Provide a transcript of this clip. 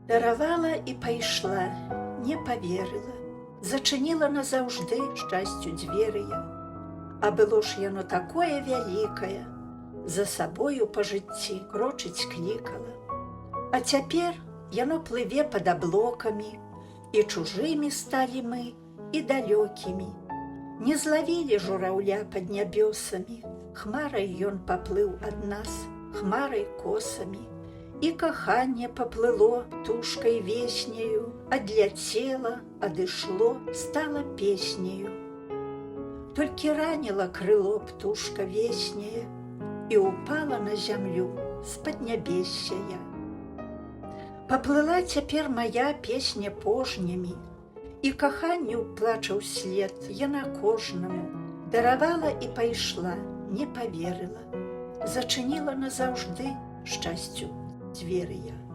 Даравала і пайшла, не паверыла, зачыніла назаўжды шчасцю дзверы я. А было ж яно такое вялікае, за сабою па жыцці крочыць клікала. А цяпер яно плыве пад аблокамі, і чужымі сталі мы, і далёкімі. Не злавілі жураўля пад нябёсамі, хмарай ён паплыў ад нас, хмарай косамі. І каханне паплыло птушкай весняю, адляцела, адышло, стала песняю. Толькі раніла крыло птушка весняя і упала на зямлю з-пад нябесяя. Паплыла цяпер мая песня пожнямі, і каханню плача ўслед яна кожнаму. Даравала і пайшла, не паверыла, зачыніла назаўжды шчасцю дзверы я.